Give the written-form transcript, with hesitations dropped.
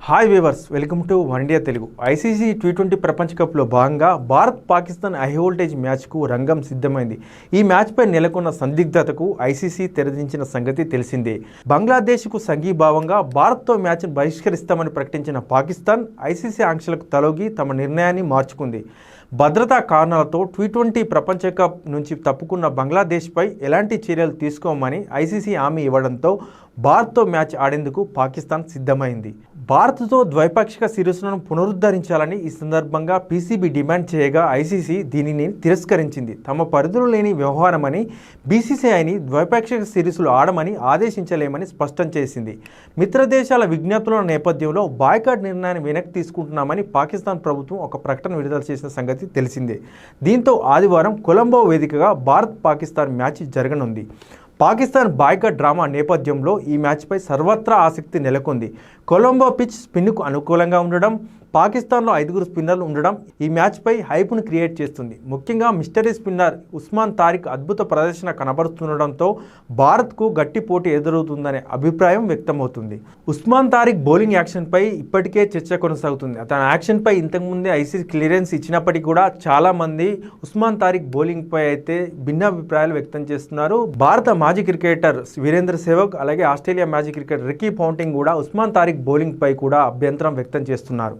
Hi weavers, welcome to one India Telugu. ICC T20 ప్రపంచ కప్లో భాగంగా భారత్ పాకిస్తాన్ హై వోల్టేజ్ మ్యాచ్కు రంగం సిద్ధమైంది. ఈ మ్యాచ్పై నెలకొన్న సందిగ్ధతకు ఐసీసీ తెరదించిన సంగతి తెలిసిందే. బంగ్లాదేశ్కు సంఘీభావంగా భారత్తో మ్యాచ్ను బహిష్కరిస్తామని ప్రకటించిన పాకిస్తాన్ ఐసీసీ ఆంక్షలకు తలొగ్గి తమ నిర్ణయాన్ని మార్చుకుంది. భద్రతా కారణాలతో టీ20 ప్రపంచ కప్ నుంచి తప్పుకున్న బంగ్లాదేశ్పై ఎలాంటి చర్యలు తీసుకోమని ఐసీసీ హామీ ఇవ్వడంతో భారత్తో మ్యాచ్ ఆడేందుకు పాకిస్తాన్ సిద్ధమైంది. భారత్తో ద్వైపాక్షిక సిరీస్లను పునరుద్ధరించాలని ఈ సందర్భంగా పీసీబీ డిమాండ్ చేయగా ఐసీసీ దీనిని తిరస్కరించింది. తమ పరిధిలో లేని వ్యవహారమని, బీసీసీఐని ద్వైపాక్షిక సిరీస్లు ఆడమని ఆదేశించలేమని స్పష్టం చేసింది. మిత్రదేశాల విజ్ఞప్తుల నేపథ్యంలో బాయ్కాట్ నిర్ణయాన్ని వెనక్కి తీసుకుంటున్నామని పాకిస్తాన్ ప్రభుత్వం ఒక ప్రకటన విడుదల చేసిన సంగతి తెలిసిందే. దీంతో ఆదివారం కొలంబో వేదికగా భారత్ పాకిస్తాన్ మ్యాచ్ జరగనుంది. పాకిస్తాన్ బాయ్కాట్ డ్రామా నేపథ్యంలో ఈ మ్యాచ్పై సర్వత్రా ఆసక్తి నెలకొంది. కొలంబో పిచ్ స్పిన్కు అనుకూలంగా ఉండడం, పాకిస్తాన్లో 5 స్పిన్నర్లు ఉండడం ఈ మ్యాచ్పై హైప్ను క్రియేట్ చేస్తుంది. ముఖ్యంగా మిస్టరీ స్పిన్నర్ ఉస్మాన్ తారిక్ అద్భుత ప్రదర్శన కనబరుస్తుండడంతో భారత్కు గట్టి పోటీ ఎదురవుతుందనే అభిప్రాయం వ్యక్తమవుతుంది. ఉస్మాన్ తారిక్ బౌలింగ్ యాక్షన్పై ఇప్పటికే చర్చ కొనసాగుతుంది. తన యాక్షన్పై ఇంతకుముందే ఐసీసీ క్లియరెన్స్ ఇచ్చినప్పటికీ కూడా చాలామంది ఉస్మాన్ తారిక్ బౌలింగ్పై అయితే భిన్నాభిప్రాయాలు వ్యక్తం చేస్తున్నారు. భారత మాజీ క్రికెటర్ వీరేంద్ర సెహ్వాగ్, అలాగే ఆస్ట్రేలియా మాజీ క్రికెటర్ రికీ పాంటింగ్ కూడా ఉస్మాన్ తారిక్ బౌలింగ్పై కూడా అభ్యంతరం వ్యక్తం చేస్తున్నారు.